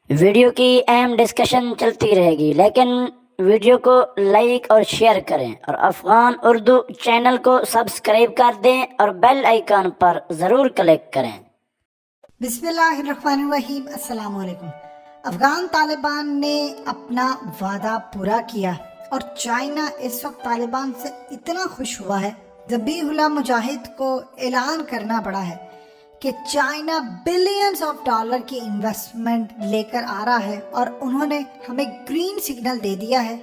Video کی اہم discussion چلتی رہے گی، لیکن ویڈیو کو لائک اور شیئر کریں اور افغان اردو چینل کو سبسکرائب کر دیں اور بیل آئیکن پر ضرور کلک کریں۔ بسم اللہ الرحمن الرحیم۔ السلام علیکم۔ افغان طالبان نے اپنا وعدہ پورا کیا اور چائنا اس وقت طالبان سے اتنا خوش ہوا ہے، ذبیح اللہ مجاہد کو اعلان کرنا پڑا ہے کہ چائنا بلینز آف ڈالر کی انویسٹمنٹ لے کر آ رہا ہے اور انہوں نے ہمیں گرین سگنل دے دیا ہے۔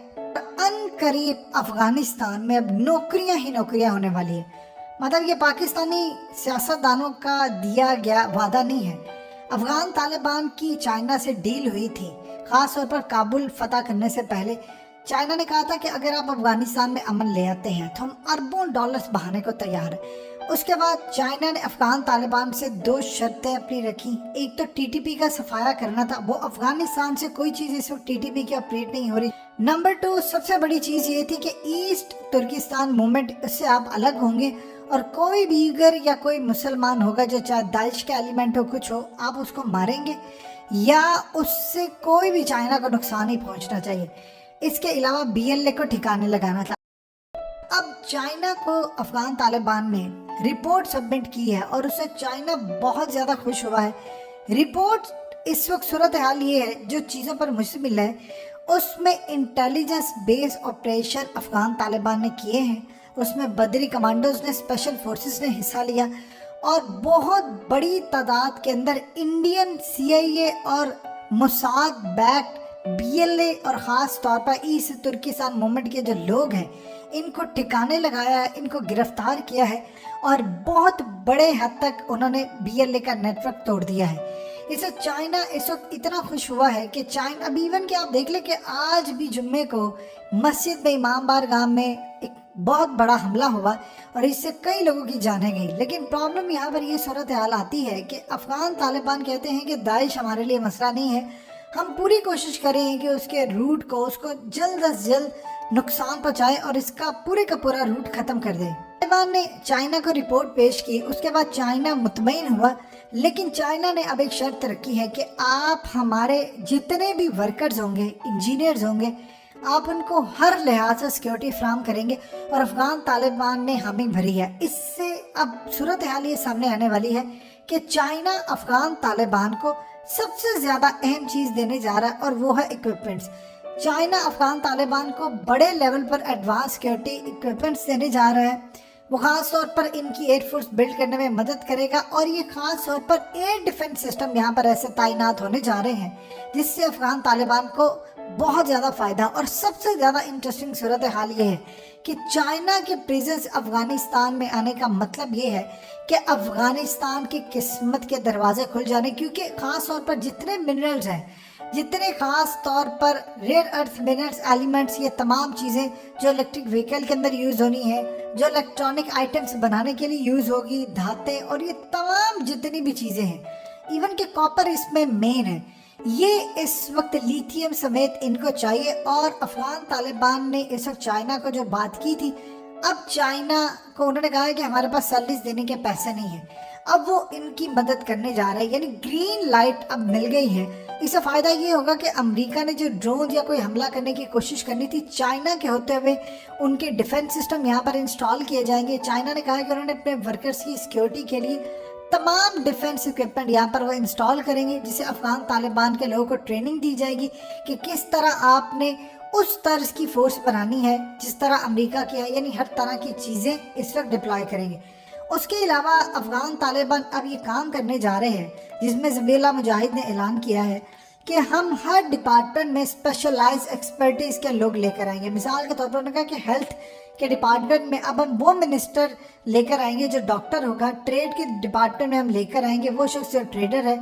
ان قریب افغانستان میں اب نوکریاں ہی نوکریاں ہونے والی ہیں۔ مطلب یہ پاکستانی سیاستدانوں کا دیا گیا وعدہ نہیں ہے۔ افغان طالبان کی چائنا سے ڈیل ہوئی تھی، خاص طور پر کابل فتح کرنے سے پہلے چائنا نے کہا تھا کہ اگر آپ افغانستان میں امن لے آتے ہیں تو ہم اربوں ڈالرز بہانے کو تیار ہیں۔ اس کے بعد چائنا نے افغان طالبان سے 2 شرطیں اپنی رکھی۔ ایک تو ٹی ٹی پی کا صفایا کرنا تھا، وہ افغانستان سے کوئی چیز اس وقت ٹی ٹی پی کی آپریٹ نہیں ہو رہی۔ نمبر 2 سب سے بڑی چیز یہ تھی کہ ایسٹ ترکستان موومنٹ، اس سے آپ الگ ہوں گے اور کوئی بھی دیگر یا کوئی مسلمان ہوگا جو چاہے داعش کے ایلیمنٹ ہو کچھ ہو، آپ اس کو ماریں گے یا اس سے کوئی بھی چائنا کو نقصان نہیں پہنچنا چاہیے۔ اس کے علاوہ بی ایل اے کو ٹھکانے لگانا تھا۔ اب چائنا کو افغان طالبان نے رپورٹ سبمٹ کی ہے اور اسے چائنا بہت زیادہ خوش ہوا ہے۔ رپورٹ اس وقت صورتحال یہ ہے، جو چیزوں پر مجھے ملا ہے اس میں انٹیلیجنس بیس آپریشن افغان طالبان نے کیے ہیں، اس میں بدری کمانڈوز نے، اسپیشل فورسز نے حصہ لیا اور بہت بڑی تعداد کے اندر انڈین سی آئی اے اور Mossad back B L A اور خاص طور پر ایسٹ ترکستان موومنٹ کے جو لوگ ہیں ان کو ٹھکانے لگایا ہے، ان کو گرفتار کیا ہے اور بہت بڑے حد تک انہوں نے بی ایل اے کا نیٹ ورک توڑ دیا ہے۔ اسے چائنا اس وقت اتنا خوش ہوا ہے کہ چائنا اب ایون کہ آپ دیکھ لیں کہ آج بھی جمعے کو مسجد میں امام بارگاہ میں ایک بہت بڑا حملہ ہوا اور اس سے کئی لوگوں کی جانیں گئی۔ لیکن پرابلم یہاں پر یہ صورتحال آتی ہے کہ افغان طالبان کہتے ہیں کہ داعش ہمارے لیے مسئلہ نہیں ہے، ہم پوری کوشش کریں کہ اس کے روٹ کو، اس کو جلد از جلد نقصان پہنچائے اور اس کا پورے کا پورا روٹ ختم کر دیں۔ طالبان نے چائنا کو رپورٹ پیش کی، اس کے بعد چائنا مطمئن ہوا، لیکن چائنا نے اب ایک شرط رکھی ہے کہ آپ ہمارے جتنے بھی ورکرز ہوں گے، انجینئرز ہوں گے، آپ ان کو ہر لحاظ سے سیکیورٹی فراہم کریں گے اور افغان طالبان نے حامی بھری ہے۔ اس سے اب صورتحال یہ سامنے آنے والی ہے کہ چائنا افغان طالبان کو سب سے زیادہ اہم چیز دینے جا رہا ہے اور وہ ہے اکوپمنٹس۔ چائنا افغان طالبان کو بڑے لیول پر ایڈوانس سیکیورٹی اکوپمنٹس دینے جا رہا ہے، وہ خاص طور پر ان کی ایئر فورس بلڈ کرنے میں مدد کرے گا اور یہ خاص طور پر ایئر ڈیفنس سسٹم یہاں پر ایسے تعینات ہونے جا رہے ہیں جس سے افغان طالبان کو بہت زیادہ فائدہ۔ اور سب سے زیادہ انٹرسٹنگ صورتحال یہ ہے کہ چائنا کے پریزنس افغانستان میں آنے کا مطلب یہ ہے کہ افغانستان کی قسمت کے دروازے کھل جانے، کیونکہ خاص طور پر جتنے منرلز ہیں، جتنے خاص طور پر ریئر ارتھ منرلز ایلیمنٹس، یہ تمام چیزیں جو الیکٹرک وہیکل کے اندر یوز ہونی ہے، جو الیکٹرانک آئٹمس بنانے کے لیے یوز ہوگی، دھاتیں اور یہ تمام جتنی بھی چیزیں ہیں، ایون کہ کاپر اس میں مین ہے، یہ اس وقت لیتھیم سمیت ان کو چاہیے۔ اور افغان طالبان نے اس وقت چائنا کو جو بات کی تھی، اب چائنا کو انہوں نے کہا ہے کہ ہمارے پاس سیلریز دینے کے پیسے نہیں ہیں، اب وہ ان کی مدد کرنے جا رہے ہیں، یعنی گرین لائٹ اب مل گئی ہے۔ اس سے فائدہ یہ ہوگا کہ امریکہ نے جو ڈرون یا کوئی حملہ کرنے کی کوشش کرنی تھی، چائنا کے ہوتے ہوئے ان کے ڈیفنس سسٹم یہاں پر انسٹال کیے جائیں گے۔ چائنا نے کہا ہے کہ انہوں نے اپنے ورکرز کی سیکیورٹی کے لیے تمام ڈیفنس اکوپمنٹ یہاں پر وہ انسٹال کریں گے، جسے افغان طالبان کے لوگوں کو ٹریننگ دی جائے گی کہ کس طرح آپ نے اس طرز کی فورس بنانی ہے جس طرح امریکہ کی ہے، یعنی ہر طرح کی چیزیں اس وقت ڈپلوائے کریں گے۔ اس کے علاوہ افغان طالبان اب یہ کام کرنے جا رہے ہیں جس میں ذبیح اللہ مجاہد نے اعلان کیا ہے کہ ہم ہر ڈپارٹمنٹ میں اسپیشلائز ایکسپرٹیز کے لوگ لے کر آئیں گے۔ مثال کے طور پر انہوں نے کہا کہ ہیلتھ کے ڈپارٹمنٹ میں اب ہم وہ منسٹر لے کر آئیں گے جو ڈاکٹر ہوگا، ٹریڈ کے ڈپارٹمنٹ میں ہم لے کر آئیں گے وہ شخص جو ٹریڈر ہے،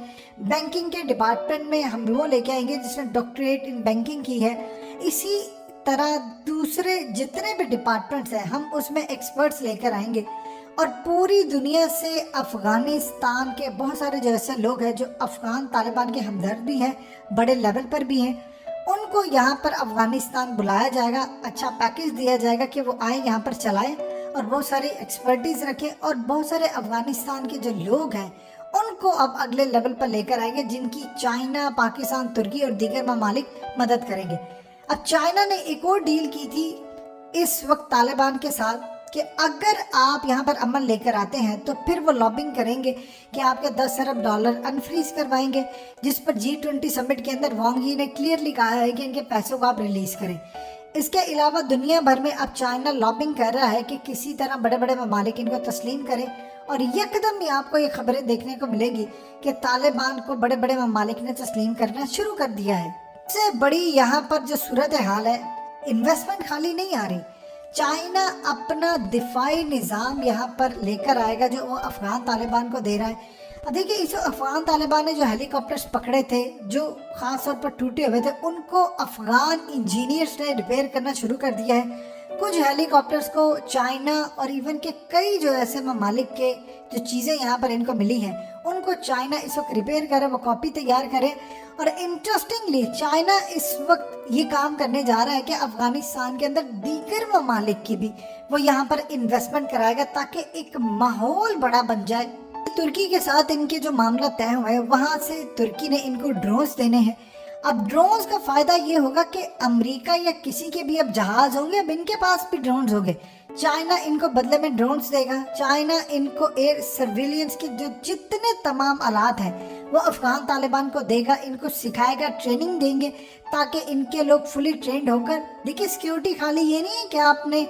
بینکنگ کے ڈپارٹمنٹ میں ہم وہ لے کے آئیں گے جس نے ڈاکٹریٹ ان بینکنگ کی ہے۔ اسی طرح دوسرے جتنے بھی ڈپارٹمنٹس ہیں ہم اس میں ایکسپرٹس لے کر آئیں گے، اور پوری دنیا سے افغانستان کے بہت سارے جو ایسے لوگ ہیں جو افغان طالبان کے ہمدرد بھی ہیں، بڑے لیول پر بھی ہیں، ان کو یہاں پر افغانستان بلایا جائے گا، اچھا پیکیج دیا جائے گا کہ وہ آئیں یہاں پر چلائیں اور بہت ساری ایکسپرٹیز رکھیں، اور بہت سارے افغانستان کے جو لوگ ہیں ان کو اب اگلے لیول پر لے کر آئیں گے، جن کی چائنا، پاکستان، ترکی اور دیگر ممالک مدد کریں گے۔ اب چائنا نے ایک اور ڈیل کی تھی اس وقت طالبان کے ساتھ کہ اگر آپ یہاں پر عمل لے کر آتے ہیں تو پھر وہ لابنگ کریں گے کہ آپ کے $10 ارب انفریز کروائیں گے، جس پر G20 سمٹ کے اندر وانگ یی نے کلیئرلی کہا ہے کہ ان کے پیسوں کو آپ ریلیز کریں۔ اس کے علاوہ دنیا بھر میں اب چائنا لابنگ کر رہا ہے کہ کسی طرح بڑے بڑے ممالک ان کو تسلیم کریں، اور یکدم ہی آپ کو یہ خبریں دیکھنے کو ملے گی کہ طالبان کو بڑے بڑے ممالک نے تسلیم کرنا شروع کر دیا ہے۔ سب سے بڑی یہاں پر جو صورتحال ہے، انویسٹمنٹ خالی نہیں آ رہی، چائنا اپنا دفاعی نظام یہاں پر لے کر آئے گا جو وہ افغان طالبان کو دے رہا ہے۔ اب دیکھیں اس افغان طالبان نے جو ہیلی کاپٹرز پکڑے تھے جو خاص طور پر ٹوٹے ہوئے تھے، ان کو افغان انجینئرز نے ریپیئر کرنا شروع کر دیا ہے۔ کچھ ہیلی کاپٹرز کو چائنا اور ایون کے کئی جو ایسے ممالک کے جو چیزیں یہاں پر ان کو ملی ہیں ان کو چائنا اس وقت ریپیئر کرے، وہ کاپی تیار کرے، اور انٹرسٹنگلی چائنا اس وقت یہ کام کرنے جا رہا ہے کہ افغانستان کے اندر دیگر ممالک کی بھی وہ یہاں پر انویسٹمنٹ کرائے گا تاکہ ایک ماحول بڑا بن جائے۔ ترکی کے ساتھ ان کے جو معاملہ طے ہوئے ہیں، وہاں سے ترکی نے ان کو ڈرونز دینے ہیں۔ اب ڈرونز کا فائدہ یہ ہوگا کہ امریکہ یا کسی کے بھی اب جہاز ہوں گے، اب ان کے پاس بھی ڈرونز ہوں گے، چائنا ان کو بدلے میں drones they God. China in کو ایئر سرویلنس کے جو جتنے تمام آلات ہیں وہ افغان طالبان کو دے گا، ان کو سکھائے گا، ٹریننگ دیں گے تاکہ ان کے لوگ فلی ٹرینڈ ہو کر، دیکھیں سیکیورٹی خالی یہ نہیں ہے کہ آپ نے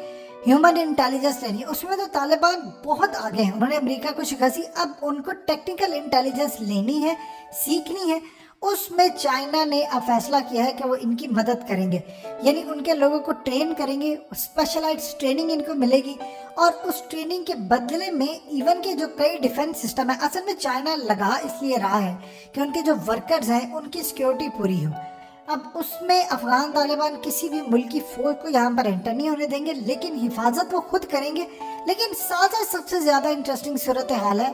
ہیومن انٹیلیجنس لینی ہے، اس میں تو طالبان بہت آگے ہیں، انہوں نے امریکہ کو شکست دی، اب ان کو ٹیکنیکل انٹیلیجنس لینی ہے، سیکھنی ہے۔ اس میں چائنا نے اب فیصلہ کیا ہے کہ وہ ان کی مدد کریں گے، یعنی ان کے لوگوں کو ٹرین کریں گے، اسپیشلائز ٹریننگ ان کو ملے گی، اور اس ٹریننگ کے بدلے میں ایون کے جو کئی ڈیفنس سسٹم ہے، اصل میں چائنا لگا اس لیے رہا ہے کہ ان کے جو ورکرز ہیں ان کی سیکیورٹی پوری ہو۔ اب اس میں افغان طالبان کسی بھی ملک کی فوج کو یہاں پر انٹر نہیں ہونے دیں گے، لیکن حفاظت وہ خود کریں گے۔ لیکن ساتھ سب سے زیادہ انٹرسٹنگ صورتحال ہے،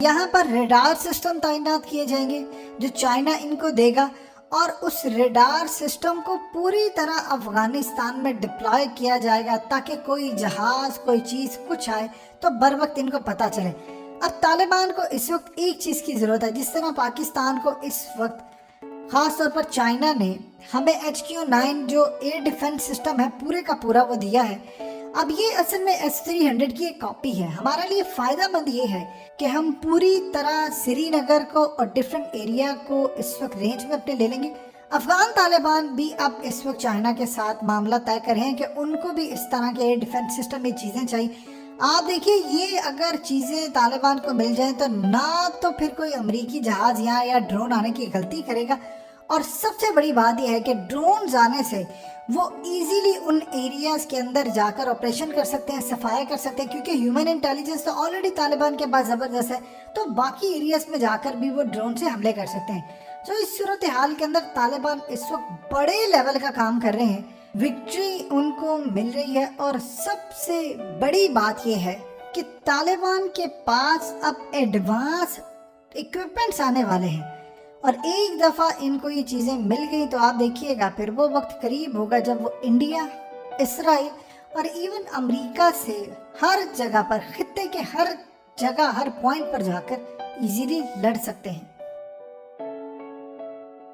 یہاں پر ریڈار سسٹم تعینات کیے جائیں گے جو چائنا ان کو دے گا، اور اس ریڈار سسٹم کو پوری طرح افغانستان میں ڈپلوائے کیا جائے گا تاکہ کوئی جہاز، کوئی چیز کچھ آئے تو بر وقت ان کو پتہ چلے۔ اب طالبان کو اس وقت ایک چیز کی ضرورت ہے، جس طرح پاکستان کو اس وقت خاص طور پر چائنا نے ہمیں HQ-9 جو ایئر ڈیفنس سسٹم ہے پورے کا پورا وہ دیا ہے۔ اب یہ اصل میں S-300 کی ایک کاپی ہے، ہمارے لیے فائدہ مند یہ ہے کہ ہم پوری طرح سری نگر کو اور ڈیفرنٹ ایریا کو اس وقت رینج میں اپنے لے لیں گے۔ افغان طالبان بھی اب اس وقت چائنا کے ساتھ معاملہ طے کرے ہیں کہ ان کو بھی اس طرح کے ایئر ڈیفنس سسٹم میں چیزیں چاہیے۔ آپ دیکھیے یہ اگر چیزیں طالبان کو مل جائیں تو نہ تو پھر کوئی امریکی جہاز یہاں یا ڈرون آنے کی غلطی کرے گا، اور سب سے بڑی بات یہ ہے کہ ڈرونز آنے سے وہ ایزیلی ان ایریاز کے اندر جا کر آپریشن کر سکتے ہیں، صفائی کر سکتے ہیں، کیونکہ ہیومن انٹیلیجنس تو آلریڈی طالبان کے پاس زبردست ہے، تو باقی ایریاز میں جا کر بھی وہ ڈرون سے حملے کر سکتے ہیں۔ تو اس صورتحال کے اندر طالبان اس وقت بڑے لیول کا کام کر رہے ہیں، وکٹری ان کو مل رہی ہے، اور سب سے بڑی بات یہ ہے کہ طالبان کے پاس اب ایڈوانس ایکوپمنٹس آنے والے ہیں، اور ایک دفعہ ان کو یہ چیزیں مل گئی تو آپ دیکھیے گا پھر وہ وقت قریب ہوگا جب وہ انڈیا، اسرائیل اور ایون امریکہ سے ہر جگہ پر، خطے کے ہر جگہ، ہر پوائنٹ پر جا کر ایزیلی لڑ سکتے ہیں۔